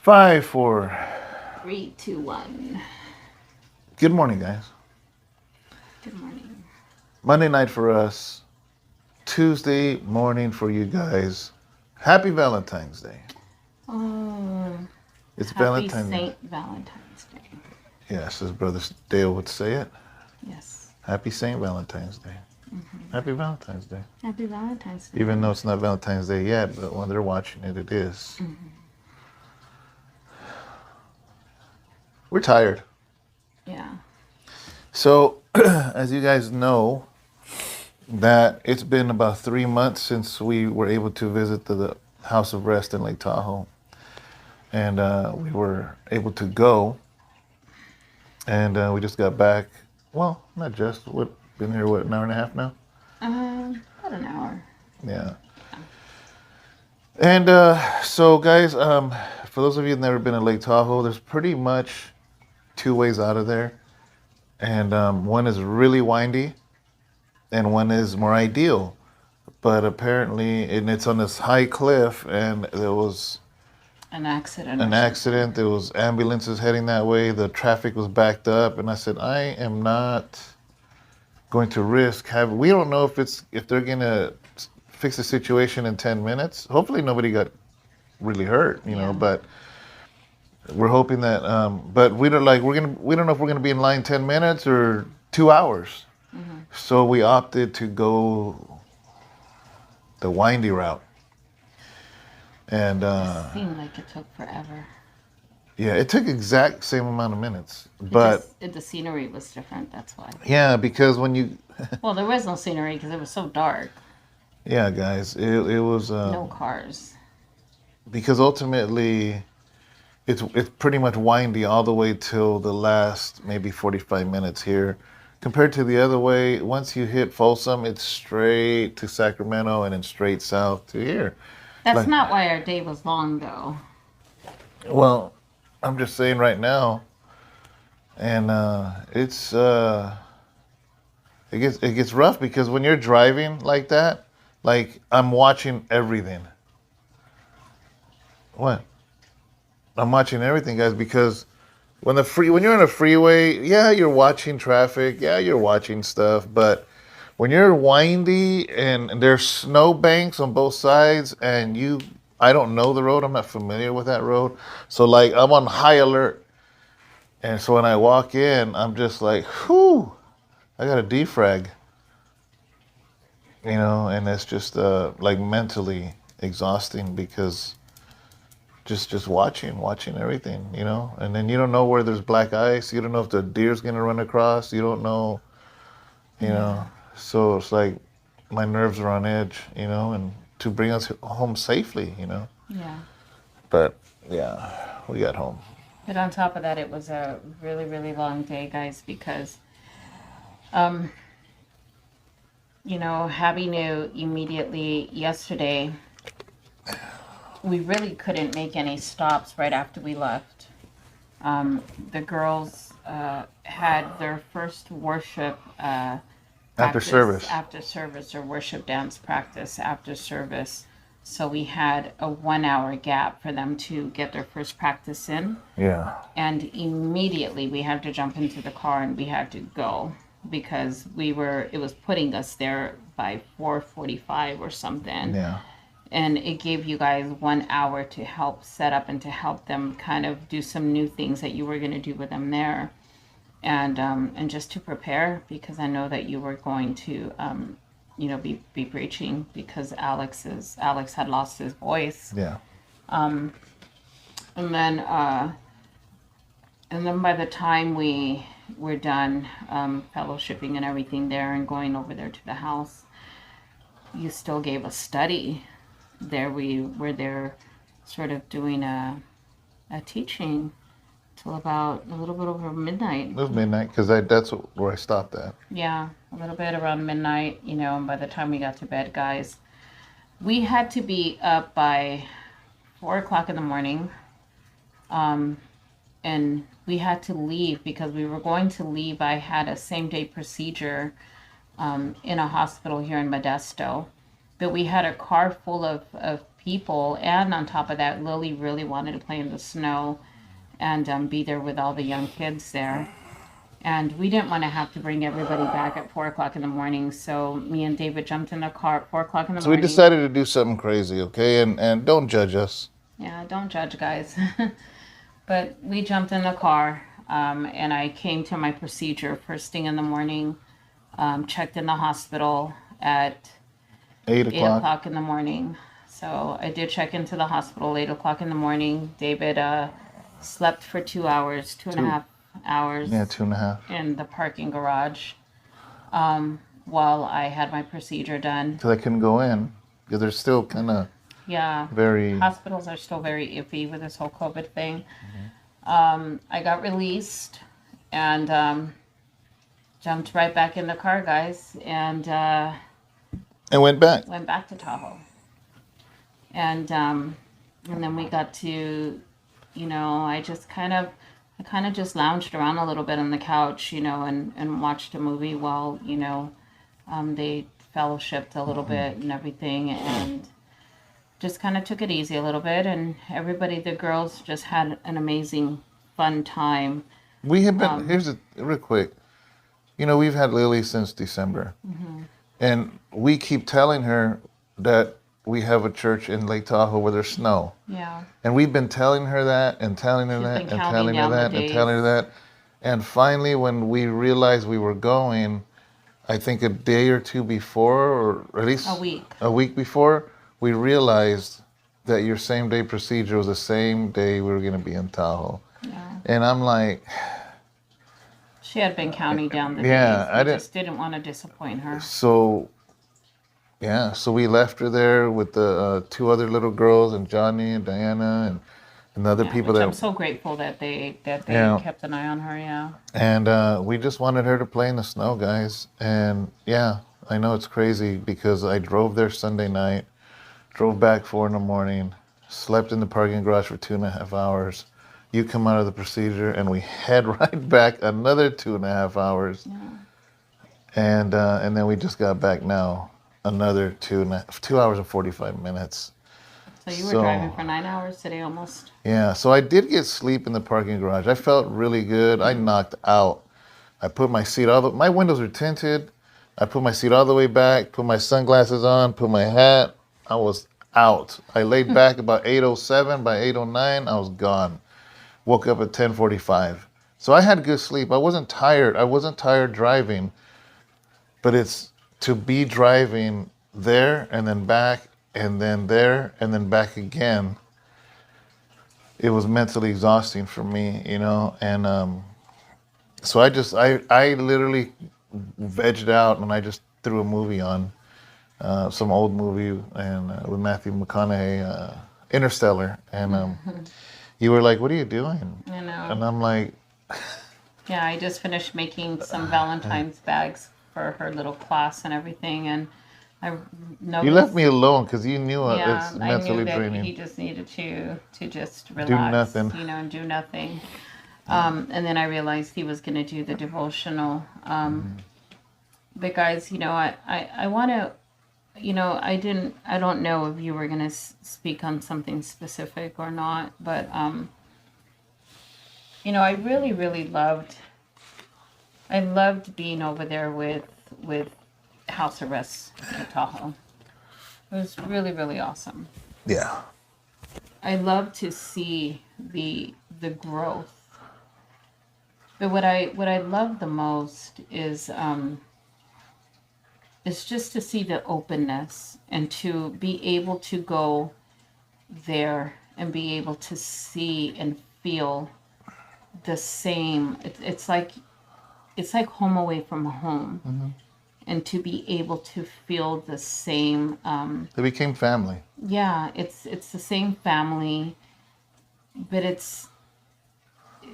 5, 4. 3, 2, 1. Good morning, guys. Good morning. Monday night for us. Tuesday morning for you guys. Happy Valentine's Day. Oh, It's happy Valentine's Day. Saint Valentine's Day. Yes, as Brother Dale would say it. Yes. Happy Saint Valentine's Day. Happy Valentine's Day. Happy Valentine's Day. Even though it's not Valentine's Day yet, but when they're watching it, it is. We're tired. Yeah. So, as you guys know, that it's been about 3 months since we were able to visit the House of Rest in Lake Tahoe. And we were able to go. And we just got back. Well, not just. Been here, an hour and a half now? About an hour. Yeah. And so, guys, for those of you who've never been to Lake Tahoe, there's pretty much 2 ways out of there. And one is really windy, and one is more ideal. But apparently, and it's on this high cliff, and there was An accident. There was ambulances heading that way. The traffic was backed up, and I said, I am not going to risk having. We don't know if they're gonna fix the situation in 10 minutes. Hopefully, nobody got really hurt, you know. But we're hoping that. But we don't know if we're gonna be in line 10 minutes or 2 hours. So we opted to go the windy route. And It seemed like it took forever. yeah, it took exact same amount of minutes, but the scenery was different. That's why. yeah, because when you Well, there was no scenery because it was so dark. yeah, guys, it was No cars. because ultimately it's pretty much windy all the way till the last maybe 45 minutes here. Compared to the other way, once you hit Folsom, it's straight to Sacramento and then straight south to here. That's not why our day was long, though. Well, I'm just saying right now, and it gets rough because when you're driving like that, like I'm watching everything. What? I'm watching everything, guys, because when you're on a freeway, yeah, you're watching traffic, yeah, you're watching stuff, but when you're windy and there's snow banks on both sides and I don't know the road, I'm not familiar with that road. So like I'm on high alert. And so when I walk in, I'm just like, whew, I got a defrag. You know, and it's just like mentally exhausting because just watching everything, you know, and then you don't know where there's black ice. You don't know if the deer's gonna run across. You don't know, you know. So it's like my nerves are on edge, you know, and to bring us home safely, you know. Yeah. But yeah, we got home. But on top of that, it was a really, really long day, guys, because, Abby knew immediately yesterday we really couldn't make any stops right after we left. The girls had their first worship After service. After service, or worship dance practice after service. So we had a 1 hour gap for them to get their first practice in. Yeah. And immediately we had to jump into the car and we had to go because it was putting us there by 4:45 or something. Yeah. And it gave you guys 1 hour to help set up and to help them kind of do some new things that you were going to do with them there. And just to prepare, because I know that you were going to, be preaching because Alex had lost his voice. Yeah. And then by the time we were done fellowshipping and everything there and going over there to the house, you still gave a study there. We were there sort of doing a teaching till about a little bit over midnight. It was midnight because that's where I stopped at. Yeah, a little bit around midnight, and by the time we got to bed, guys, we had to be up by 4 o'clock in the morning. And we had to leave because we were going to leave. I had a same-day procedure in a hospital here in Modesto. But we had a car full of people. And on top of that, Lily really wanted to play in the snow and be there with all the young kids there. And we didn't want to have to bring everybody back at 4 o'clock in the morning. So me and David jumped in the car at 4 o'clock in the So we morning. decided to do something crazy, okay? And don't judge us. Yeah, don't judge, guys. But we jumped in the car, and I came to my procedure first thing in the morning. Checked in the hospital at 8 8 o'clock. o'clock in the morning. So I did check into the hospital 8 o'clock in the morning. David slept for 2 hours, two and a half hours. Yeah, 2.5. In the parking garage while I had my procedure done. Because I couldn't go in. Because they're still kind of very... Hospitals are still very iffy with this whole COVID thing. I got released and jumped right back in the car, guys, and went back. Went back to Tahoe. And then we got to, I kind of just lounged around a little bit on the couch, and watched a movie while, they fellowshipped a little bit and everything, and just kind of took it easy a little bit. And everybody, the girls, just had an amazing, fun time. We have been, real quick, we've had Lily since December. And we keep telling her that we have a church in Lake Tahoe where there's snow. Yeah. And we've been telling her that and telling her that and telling her that and telling her that. And finally, when we realized we were going, I think a day or two before, or at least a week before, we realized that your same day procedure was the same day we were going to be in Tahoe. Yeah. And I'm like... She had been counting down the days. I just didn't want to disappoint her. So we left her there with the two other little girls and Johnny and Diana and other people that... I'm so grateful that they kept an eye on her, yeah. And we just wanted her to play in the snow, guys. And yeah, I know it's crazy because I drove there Sunday night, drove back 4 in, slept in the parking garage for 2.5 hours. You come out of the procedure and we head right back another 2.5 hours. Yeah. And then we just got back now, another 2 hours and 45 minutes. So you were driving for 9 hours today almost? Yeah, so I did get sleep in the parking garage. I felt really good. I knocked out. I put my seat my windows are tinted. I put my seat all the way back, put my sunglasses on, put my hat. I was out. I laid back about 8:07. By 8:09, I was gone. Woke up at 10:45. So I had good sleep. I wasn't tired. I wasn't tired driving. But it's to be driving there and then back and then there and then back again. It was mentally exhausting for me, and so I literally vegged out and I just threw a movie on, some old movie and with Matthew McConaughey, Interstellar, and you were like, "What are you doing?" I know. And I'm like, "Yeah, I just finished making some Valentine's bags for her little class and everything, and I noticed." You left me alone because you knew yeah, it's mentally I knew that draining. he just needed to just relax, do nothing, and do nothing. And then I realized he was going to do the devotional. But guys, I want to, I don't know if you were going to speak on something specific or not, but, I really, really loved being over there with house arrest in Tahoe. It was really, really awesome. Yeah. I love to see the growth. But what I love the most is just to see the openness and to be able to go there and be able to see and feel the same. It's like home away from home. Mm-hmm. And to be able to feel the same. They became family. Yeah, it's the same family, but it's.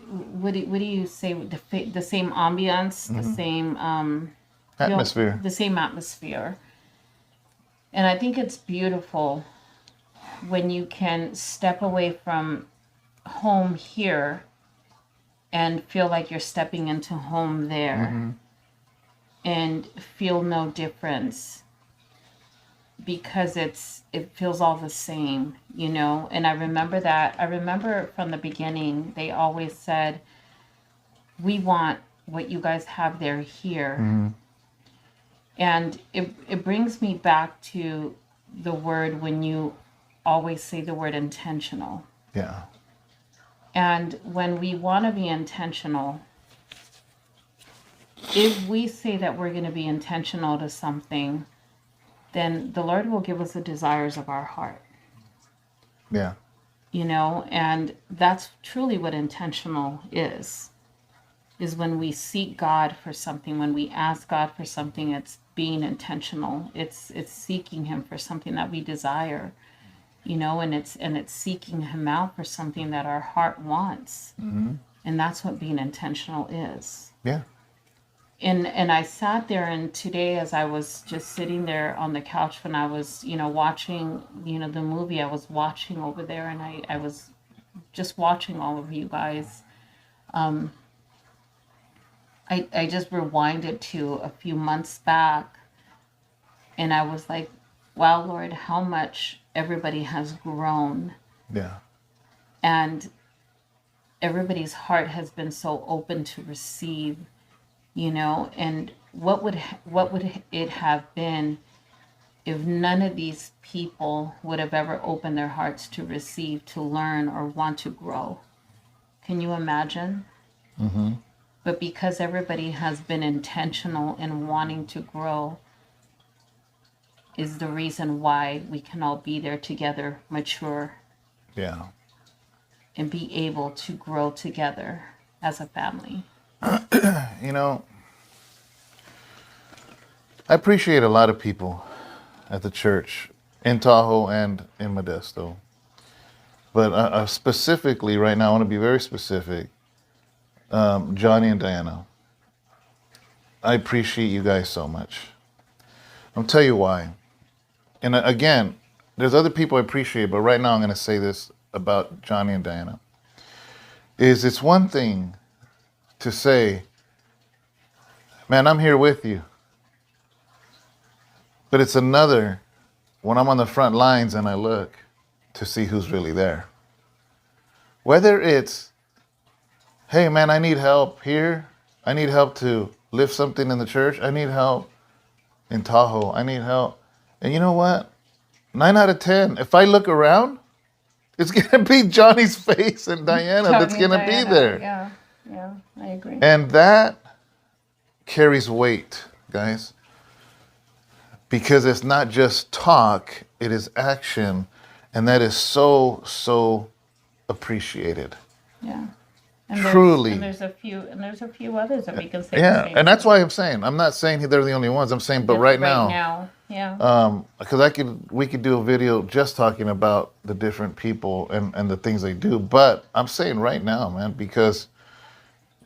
What do you say? The same ambiance, mm-hmm. the same atmosphere. The same atmosphere. And I think it's beautiful when you can step away from home here and feel like you're stepping into home there, mm-hmm. and feel no difference. because it feels all the same, you know. And I remember from the beginning they always said, we want what you guys have there here. And it brings me back to the word, when you always say the word intentional. Yeah. And when we want to be intentional, if we say that we're going to be intentional to something, then the Lord will give us the desires of our heart. Yeah. You know, and that's truly what intentional is when we seek God for something, when we ask God for something, it's being intentional. It's seeking him for something that we desire, you know, and it's seeking him out for something that our heart wants. And that's what being intentional is. Yeah. And I sat there, and today, as I was just sitting there on the couch when I was, you know, watching, you know, the movie, I was watching over there, and I was just watching all of you guys. I just rewinded to a few months back, and I was like, wow, Lord, how much everybody has grown. Yeah. And everybody's heart has been so open to receive, you know. And what would it have been if none of these people would have ever opened their hearts to receive, to learn, or want to grow? Can you imagine? But because everybody has been intentional in wanting to grow, is the reason why we can all be there together, mature, Yeah. and be able to grow together as a family. You know, I appreciate a lot of people at the church in Tahoe and in Modesto. But specifically right now, I want to be very specific. Johnny and Diana, I appreciate you guys so much. I'll tell you why. And again, there's other people I appreciate, but right now I'm going to say this about Johnny and Diana. It's one thing to say, man, I'm here with you. But it's another when I'm on the front lines and I look to see who's really there. Whether it's, hey, man, I need help here. I need help to lift something in the church. I need help in Tahoe. I need help. And you know what? 9 out of 10, if I look around, it's going to be Johnny's face and Diana that's going to be there. Yeah, I agree. And that carries weight, guys. Because it's not just talk, it is action. And that is so, so appreciated. Yeah. Truly. There's a few others that we can say. Yeah, and that's why I'm saying, I'm not saying they're the only ones. I'm saying, but right now, yeah. Because we could do a video just talking about the different people and the things they do. But I'm saying right now, man, because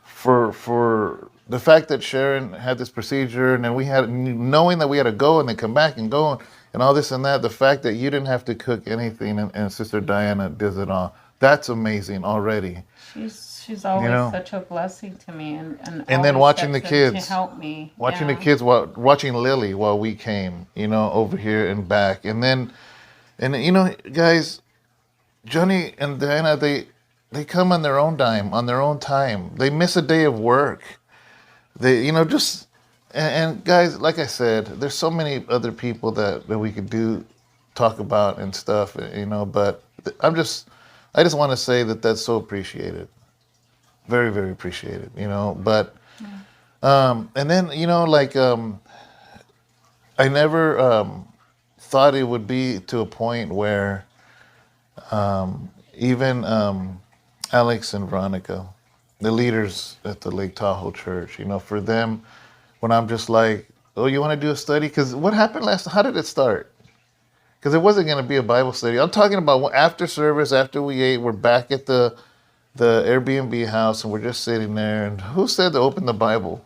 for the fact that Sharon had this procedure, and then we had, knowing that we had to go and then come back and go and all this and that, the fact that you didn't have to cook anything and Sister Diana does it all, that's amazing already. She's always such a blessing to me, and then watching the kids to help me, watching the kids watching Lily while we came, over here and back, and guys, Johnny and Diana, they come on their own dime, on their own time. They miss a day of work. They and guys, like I said, there's so many other people that we could talk about and stuff, but I just want to say that that's so appreciated. Very, very appreciated, but, and then, I never, thought it would be to a point where, even, Alex and Veronica, the leaders at the Lake Tahoe Church, for them, when I'm just like, oh, you want to do a study? Because what happened how did it start? Because it wasn't going to be a Bible study. I'm talking about after service, after we ate, we're back at the Airbnb house, and we're just sitting there. And who said to open the Bible?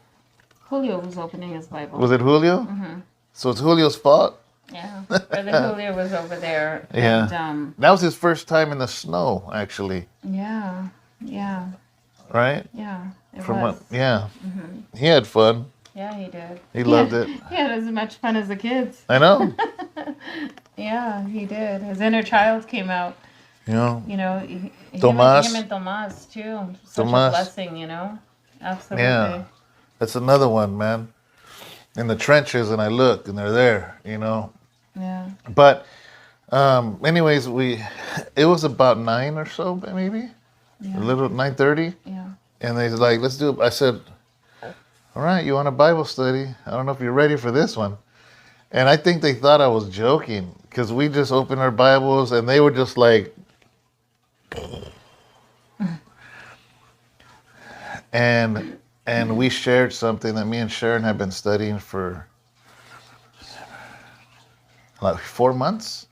Julio was opening his Bible. Was it Julio? Mm-hmm. So it's Julio's fault? Yeah, Brother Julio was over there. Yeah. And, that was his first time in the snow, actually. Yeah. Right? Yeah, it was. Mm-hmm. He had fun. Yeah, he did. He loved it. He had as much fun as the kids. I know. Yeah, he did. His inner child came out. You know, You know, him Tomas, and Tomas too. Such a Tomas. blessing. You know, Yeah, absolutely. that's another one, man. In the trenches, and I look, and they're there. Yeah, But anyways, it was about 9 or so, maybe a yeah, little 9:30, yeah. and they like, let's do it. I said, all right, you want a Bible study? I don't know if you're ready for this one. And I think they thought I was joking because we just opened our Bibles and they were just like, and we shared something that me and Sharon had been studying for like 4 months,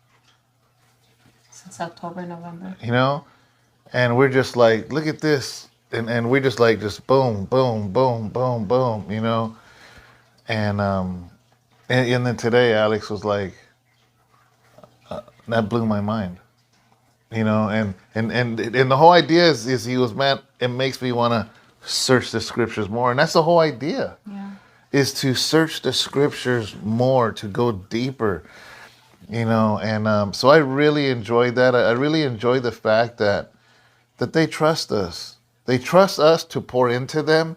Since October, November. you know, and we're just like, look at this, and we're just like, just boom, boom, boom, boom, boom, and and then today Alex was like, that blew my mind. And the whole idea is he was, man, it makes me want to search the scriptures more, and that's the whole idea, Yeah. is to search the scriptures more, to go deeper, and so I really enjoyed that. I really enjoyed the fact that they trust us. They trust us to pour into them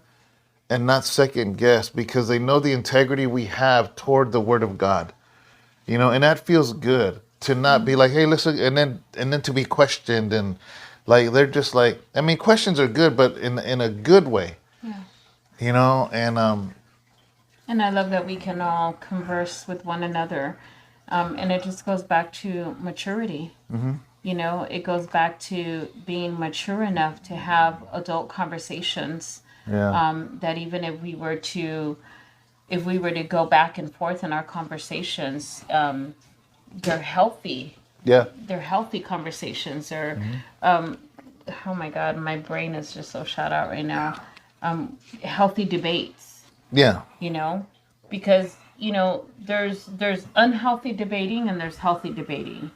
and not second guess, because they know the integrity we have toward the word of God. And that feels good, to not be like, hey, listen, and then to be questioned, and like they're just like, I mean, questions are good, but in a good way, Yeah. and And I love that we can all converse with one another. And it just goes back to maturity. You know, it goes back to being mature enough to have adult conversations. yeah, That even if we were to go back and forth in our conversations, they're healthy. yeah, They're healthy conversations. Or, oh my God, my brain is just so shut out right now. Healthy debates. yeah, You know, because there's unhealthy debating and there's healthy debating.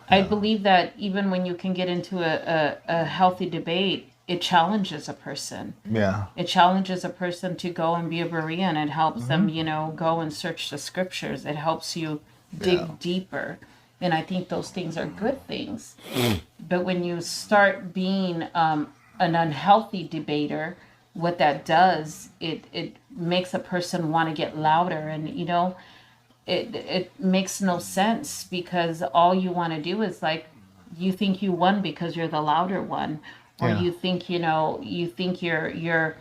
I believe that even when you can get into a healthy debate, it challenges a person. yeah, It challenges a person to go and be a Berean. It helps them, go and search the scriptures. It helps you yeah, dig deeper. And I think those things are good things. But when you start being an unhealthy debater, what that does, it makes a person want to get louder. And, it makes no sense, because all you want to do is, like, you think you won because you're the louder one, or yeah, you think you're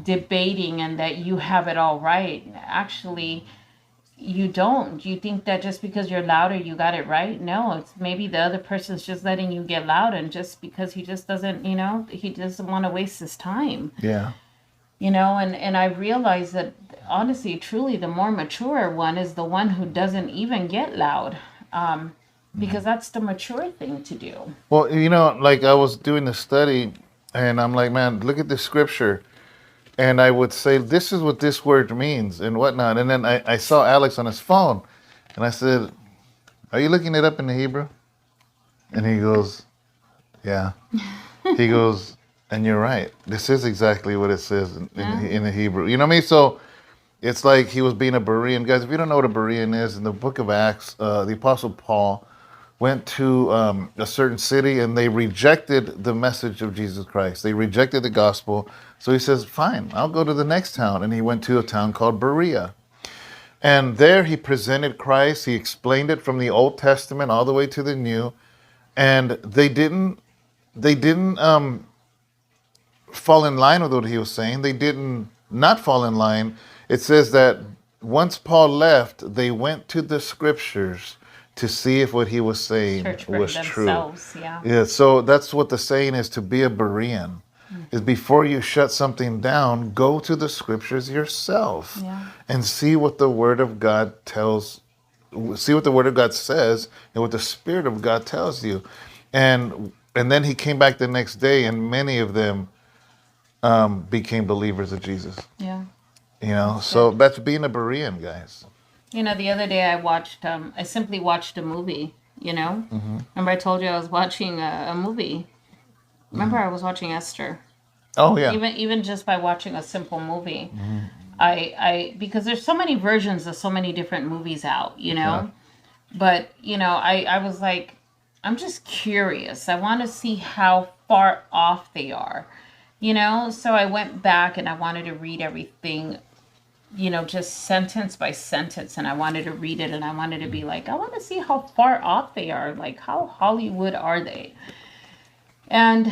debating and that you have it all right. Actually, you don't. You think that just because you're louder you got it right. No, it's maybe the other person's just letting you get loud, and just because he just doesn't, he doesn't want to waste his time. yeah, And I realize that, honestly, truly, the more mature one is the one who doesn't even get loud, because that's the mature thing to do. well, like I was doing the study, and I'm like, man, look at this scripture, and I would say, this is what this word means and whatnot, and then I saw Alex on his phone, and I said, are you looking it up in the Hebrew? And he goes, yeah. He goes, and you're right. This is exactly what it says Yeah. in the Hebrew. You know what I mean? So it's like he was being a Berean. Guys, if you don't know what a Berean is, in the book of Acts, the Apostle Paul went to a certain city, and they rejected the message of Jesus Christ. They rejected the gospel. So he says, fine, I'll go to the next town. And he went to a town called Berea. And there he presented Christ. He explained it from the Old Testament all the way to the New. And they didn't fall in line with what he was saying. They didn't not fall in line. It says that once Paul left, they went to the scriptures to see if what he was saying Church for was true. themselves. Yeah. Yeah, so that's what the saying is, to be a Berean. Is before you shut something down, go to the scriptures yourself Yeah. and see what the word of God tells, see what the word of God says and what the spirit of God tells you. And then he came back the next day, and many of them became believers of Jesus. Yeah. So that's being a Berean, guys. The other day I simply watched a movie. Remember I told you I was watching a movie. Remember I was watching Esther. Oh yeah, Even just by watching a simple movie, I because there's so many versions of so many different movies out. Yeah. But, I was like, I'm just curious. I want to see how far off they are, So I went back and I wanted to read everything, just sentence by sentence. And I wanted to read it and I wanted to be like, I want to see how far off they are. Like, how Hollywood are they? And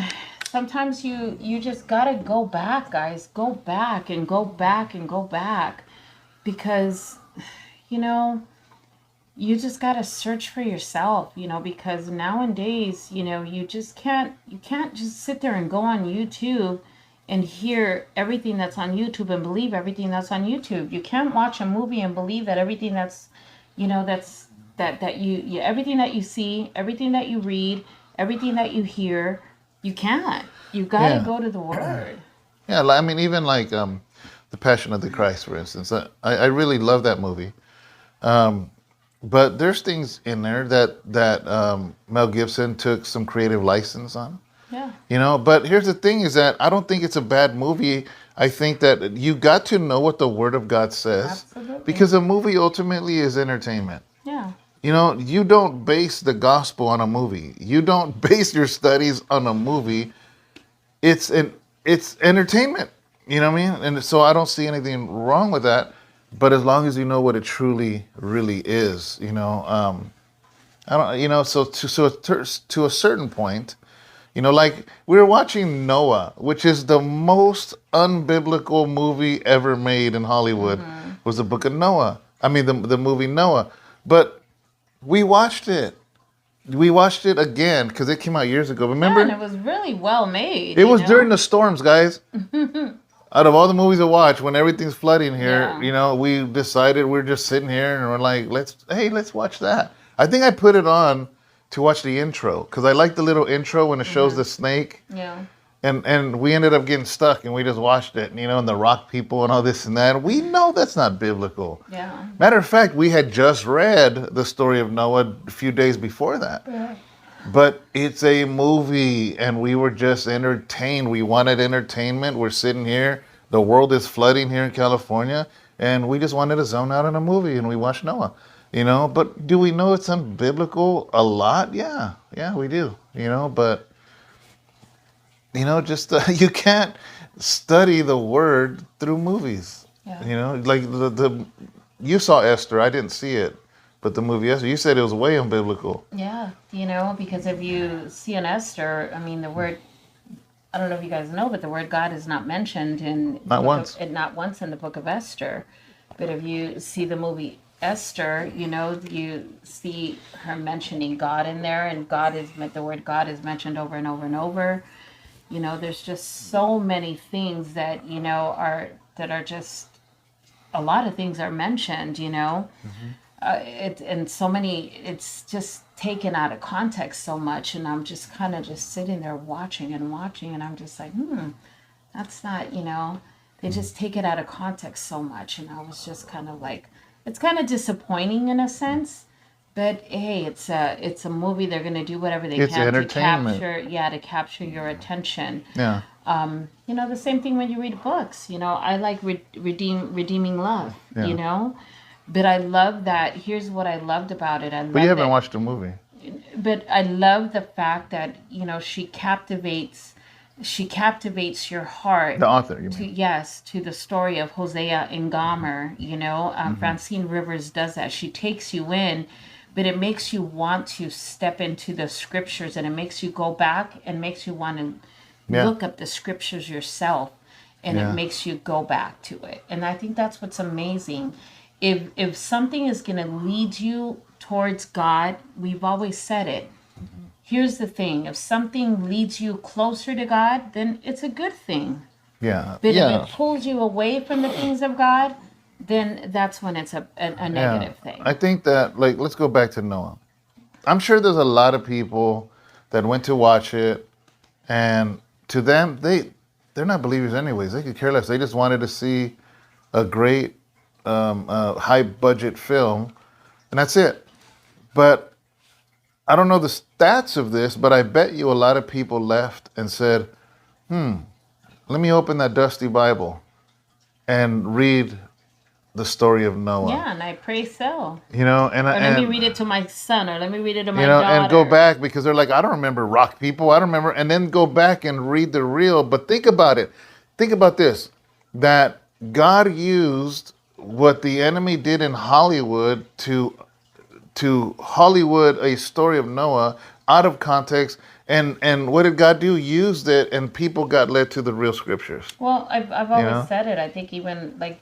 sometimes you just got to go back, guys. Go back and go back and go back because, you know, you just got to search for yourself, because nowadays, you can't just sit there and go on YouTube and hear everything that's on YouTube and believe everything that's on YouTube. You can't watch a movie and believe that everything that's, that's that you everything that you see, everything that you read, everything that you hear, you can't. You got to Yeah. go to the word. Yeah, I mean, even like the Passion of the Christ, for instance. I really love that movie. But there's things in there that Mel Gibson took some creative license on. Yeah. But here's the thing: is that I don't think it's a bad movie. I think that you got to know what the Word of God says, Absolutely. because a movie ultimately is entertainment. Yeah. You don't base the gospel on a movie. You don't base your studies on a movie. It's entertainment. You know what I mean? And so I don't see anything wrong with that. But as long as you know what it truly, really is, I don't, so to a certain point, like we were watching Noah, which is the most unbiblical movie ever made in Hollywood, was the Book of Noah. I mean, the movie Noah. But we watched it. We watched it again because it came out years ago. Yeah, and Remember? it was really well made, It was during the storms, guys. Out of all the movies to watch, when everything's flooding here, Yeah. we decided we're just sitting here and we're like, let's watch that. I think I put it on to watch the intro because I like the little intro when it shows the snake, Yeah. and we ended up getting stuck and we just watched it, and the rock people and all this and that. We know that's not biblical. Yeah. Matter of fact, we had just read the story of Noah a few days before that. Yeah. But it's a movie, and we were just entertained. We wanted entertainment. We're sitting here. The world is flooding here in California, and we just wanted to zone out on a movie, and we watched Noah. But do we know it's unbiblical a lot? Yeah, we do. But just you can't study the word through movies. Yeah. Like the you saw Esther. I didn't see it, but the movie Esther. You said it was way unbiblical. Yeah, because if you see an Esther, I mean, the word, I don't know if you guys know, but the word God is not mentioned in Not once. not once in the book of Esther. But if you see the movie Esther, you see her mentioning God in there, and the word God is mentioned over and over and over. There's just so many things that, are just, a lot of things are mentioned, and so many, it's just taken out of context so much, and I'm just kind of just sitting there watching and watching, and I'm just like, that's not, they just take it out of context so much, and I was just kind of like, it's kind of disappointing in a sense, but hey, it's a movie. They're gonna do whatever they It's can to entertainment. capture your attention. Yeah. The same thing when you read books. I like redeeming love. Yeah. But I love that. Here's what I loved about it. But you haven't watched the movie. But I love the fact that she captivates your heart. The author, you To mean? yes, to the story of Hosea and Gomer. Francine Rivers does that. She takes you in, but it makes you want to step into the scriptures, and it makes you go back and makes you want to Yeah. look up the scriptures yourself, and Yeah. it makes you go back to it. And I think that's what's amazing. If something is going to lead you towards God, we've always said it. Here's the thing: if something leads you closer to God, then it's a good thing. Yeah. But Yeah. if it pulls you away from the things of God, then that's when it's a Yeah. negative thing. I think that, like, let's go back to Noah. I'm sure there's a lot of people that went to watch it, and to them, they're not believers anyways. They could care less. They just wanted to see a great high budget film, and that's it. But I don't know the stats of this, but I bet you a lot of people left and said, let me open that dusty Bible and read the story of Noah. Yeah, and I pray so. You know, Or let me read it to my son, or let me read it to my you know, daughter. and go back because they're like, I don't remember rock people. I don't remember. And then go back and read the real. But think about it. Think about this, that God used what the enemy did in Hollywood to Hollywood a story of Noah out of context. And what did God do? Used it, and people got led to the real scriptures. Well, I've always said it. I think even like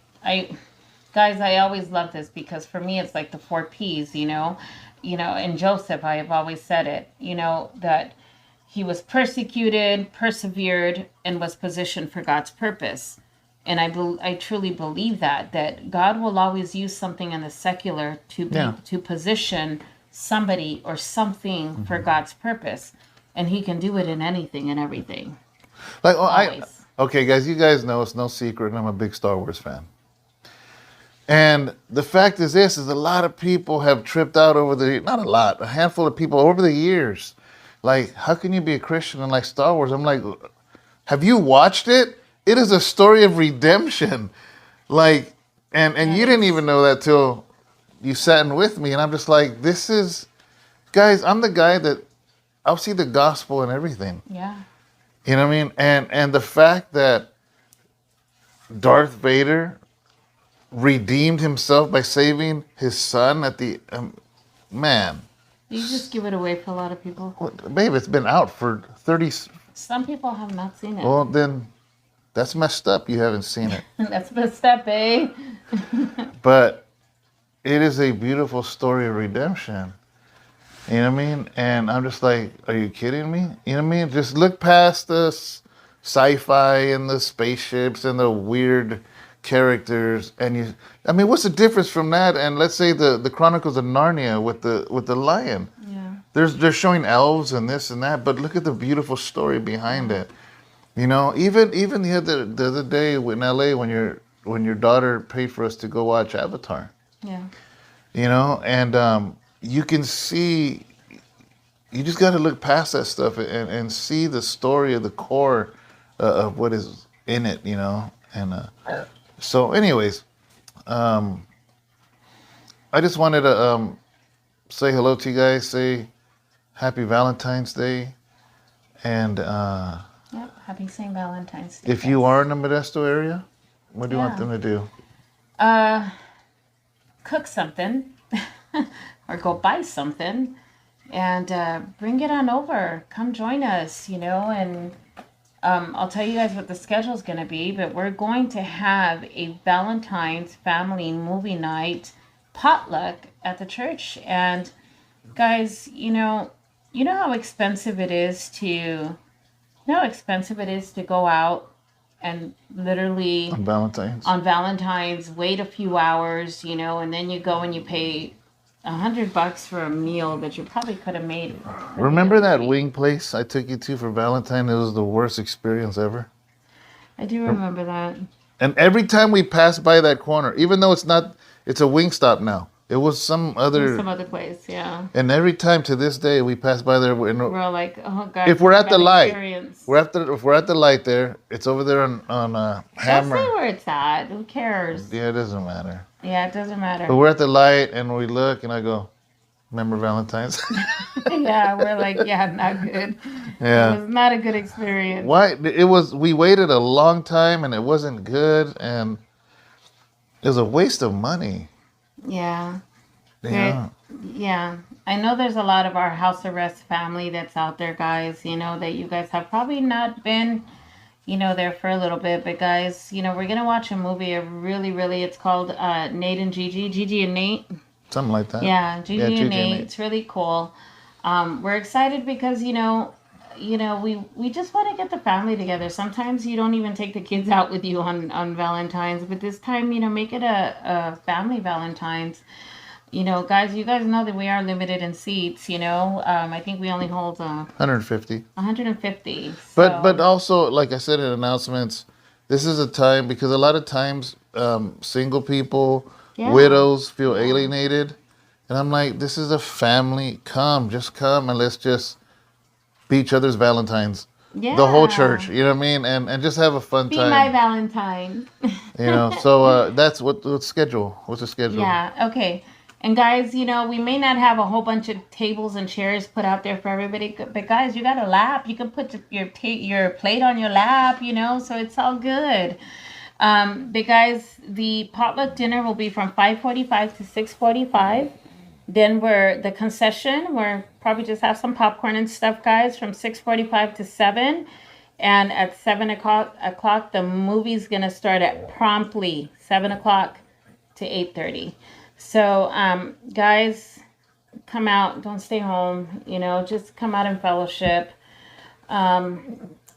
guys, I always love this because for me it's like the four P's. And Joseph, I have always said it. That he was persecuted, persevered, and was positioned for God's purpose. And I truly believe that God will always use something in the secular to position somebody or something for God's purpose, and He can do it in anything and everything. Like, Always. okay, guys, you guys know it's no secret, I'm a big Star Wars fan. And the fact is this, is a lot of people have tripped out not a lot, a handful of people over the years. Like, how can you be a Christian and like Star Wars? I'm like, have you watched it? It is a story of redemption. Like, and you didn't even know that till you sat in with me. And I'm just like, guys, I'm the guy that I'll see the gospel and everything. Yeah. You know what I mean? And the fact that Darth Vader redeemed himself by saving his son at the man. You just give it away for a lot of people. Well, babe, it's been out for 30. Some people have not seen it. Well, then that's messed up. You haven't seen it. That's messed up, eh? But it is a beautiful story of redemption. You know what I mean? And I'm just like, are you kidding me? You know what I mean? Just look past the sci-fi and the spaceships and the weird characters, and what's the difference from that and let's say the Chronicles of Narnia with the lion? Yeah. They're showing elves and this and that, but look at the beautiful story behind it. Even the other day in LA when your daughter paid for us to go watch Avatar. Yeah. And you can see, you just got to look past that stuff and see the story of the core of what is in it, and so anyways, I just wanted to say hello to you guys, say happy Valentine's Day, and Yep, happy St. Valentine's Day. if you are in the Modesto area, what do you want them to do? Cook something or go buy something and bring it on over. Come join us, and I'll tell you guys what the schedule's going to be, but we're going to have a Valentine's family movie night potluck at the church. And guys, how expensive it is to go out and literally On Valentine's wait a few hours, and then you go and you pay $100 for a meal that you probably could have made. Remember that wing place I took you to for Valentine? It was the worst experience ever. I do remember that. And every time we pass by that corner, even though it's a wing stop now. It was some other place, yeah. And every time to this day we pass by there, we're all like, oh God. if we're at the light, experience. if we're at the light there, it's over there on Hammer. Don't say where it's at. Who cares? Yeah, it doesn't matter. Yeah, it doesn't matter. But we're at the light and we look and I go, remember Valentine's? Yeah, we're like, yeah, not good. Yeah. It was not a good experience. Why? We waited a long time and it wasn't good and it was a waste of money. Yeah. Yeah. Yeah. I know there's a lot of our house arrest family that's out there, guys, that you guys have probably not been, there for a little bit. But guys, we're going to watch a movie, it's called Nate and Gigi. Gigi and Nate. Something like that. Yeah, Gigi and Nate. It's really cool. We're excited because, we just want to get the family together. Sometimes you don't even take the kids out with you on Valentine's, but this time, make it a family Valentine's. Guys, you guys know that we are limited in seats, I think we only hold 150. 150. So. But also, like I said in announcements, this is a time because a lot of times single people, widows feel alienated. And I'm like, this is a family. Just come and let's just be each other's Valentines. the whole church. Yeah. You know what I mean? And just have a fun Be my time. Valentine. So that's what's schedule. What's the schedule? Yeah, okay. And guys, we may not have a whole bunch of tables and chairs put out there for everybody, but guys, you got a lap. You can put your plate on your lap, so it's all good. But guys, the potluck dinner will be from 5:45 to 6:45. Then the concession, we're probably just have some popcorn and stuff, guys, from 6:45 to 7. And at 7 o'clock, the movie's gonna start at promptly 7 o'clock to 8:30. So, guys, come out. Don't stay home. Just come out and fellowship.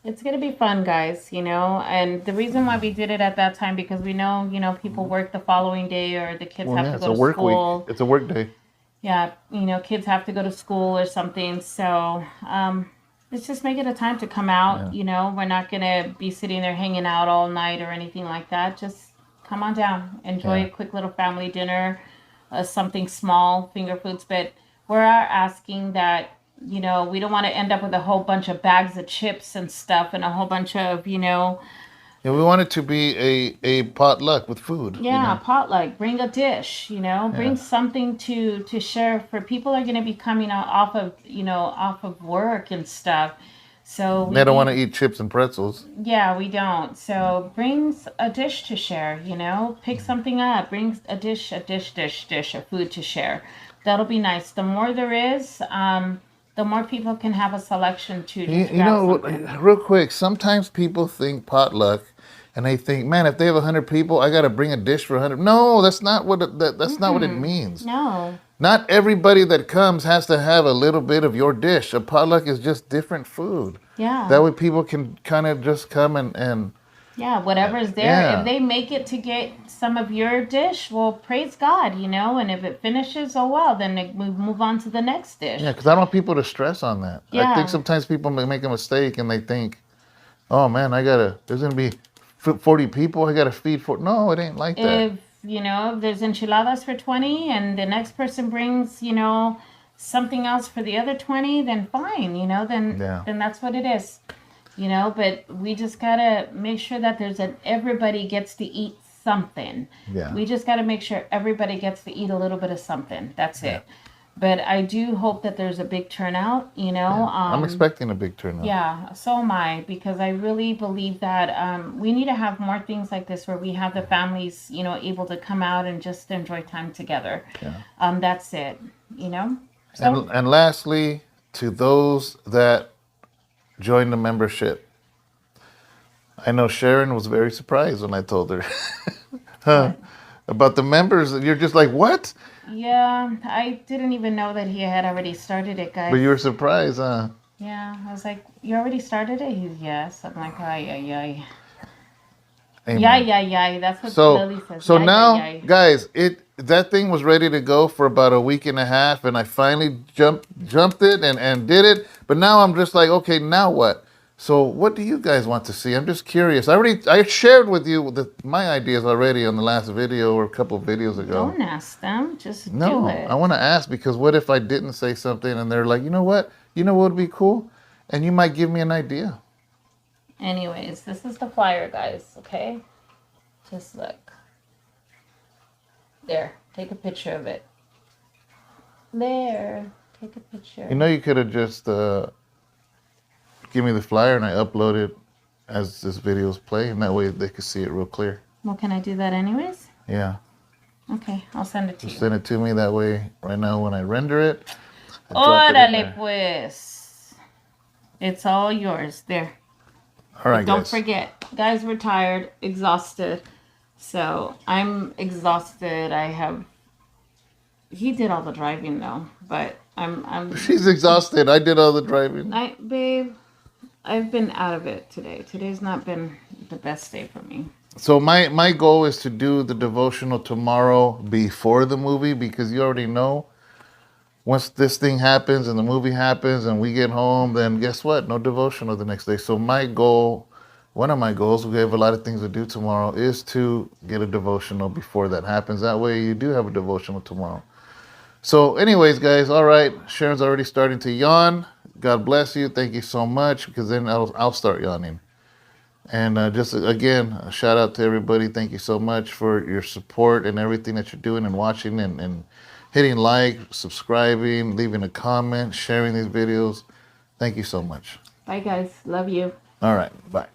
It's gonna be fun, guys. And the reason why we did it at that time because we know people work the following day or the kids Well, have yeah, to it's go a to work school. week. It's a work day. Yeah, kids have to go to school or something. So, let's just make it a time to come out. Yeah. We're not gonna be sitting there hanging out all night or anything like that. Just come on down, enjoy Yeah. a quick little family dinner, something small, finger foods. But we're asking that we don't want to end up with a whole bunch of bags of chips and stuff and a whole bunch of Yeah, we want it to be a potluck with food. yeah, potluck. Bring a dish, Yeah. bring something to share for people are going to be coming out off of work and stuff. So we They don't want to need, eat chips and pretzels. yeah, we don't. So bring a dish to share, pick something up, bring a food to share. That'll be nice. The more there is, the more people can have a selection to You, just you grab know, something. real quick, sometimes people think potluck, and they think, man, if they have 100 people, I got to bring a dish for 100. No, that's not what that's not what it means. No. Not everybody that comes has to have a little bit of your dish. A potluck is just different food. Yeah. That way, people can kind of just come and Yeah, whatever's there. If yeah. they make it to get some of your dish, well, praise God, And if it finishes, oh well, then we move on to the next dish. Yeah, because I don't want people to stress on that. I think Yeah. sometimes people make a mistake and they think, oh man, there's going to be 40 people, I got to feed for. No, it ain't like that. If there's enchiladas for 20 and the next person brings, something else for the other 20, then fine, then Yeah. then that's what it is. But we just gotta make sure that everybody gets to eat something. Yeah. We just gotta make sure everybody gets to eat a little bit of something. That's it. But I do hope that there's a big turnout, I'm expecting a big turnout. Yeah, so am I, because I really believe that we need to have more things like this where we have the families, able to come out and just enjoy time together. Yeah. That's it. So, And lastly, to those that join the membership, I know Sharon was very surprised when I told her about the members. You're just like, what? yeah, I didn't even know that he had already started it, guys. But you were surprised, huh? Yeah, I was like, you already started it? He's, yes. I'm like, ay, ay, ay. Amen. Yeah. That's what Lily says. So Yay, now, yay, yay. guys, that thing was ready to go for about a week and a half, and I finally jumped it and did it. But now I'm just like, okay, now what? So what do you guys want to see? I'm just curious. I shared with you my ideas already on the last video or a couple of videos ago. Don't ask them. Just No, do it. I want to ask because what if I didn't say something and they're like, you know what? You know what would be cool? And you might give me an idea. Anyways, this is the flyer, guys, okay? Just look. There, take a picture of it. There, take a picture. You know, you could have just give me the flyer and I upload it as this video's play, and that way they could see it real clear. Well, can I do that anyways? Yeah. Okay, I'll send it to Just you. send it to me that way. Right now, when I render it, I drop it in Órale, there. pues. It's all yours. There. All right, Don't guys. forget, guys, we're tired, exhausted. So I'm exhausted. He did all the driving though, but I'm. She's exhausted. I did all the driving. Babe, I've been out of it today. Today's not been the best day for me. So my goal is to do the devotional tomorrow before the movie, because you already know once this thing happens and the movie happens and we get home, then guess what? No devotional the next day. So my goal, one of my goals, we have a lot of things to do tomorrow, is to get a devotional before that happens. That way you do have a devotional tomorrow. So anyways, guys, all right. Sharon's already starting to yawn. God bless you. Thank you so much, because then I'll start yawning. And just again, a shout out to everybody. Thank you so much for your support and everything that you're doing and watching and hitting like, subscribing, leaving a comment, sharing these videos. Thank you so much. Bye, guys. Love you. All right. Bye.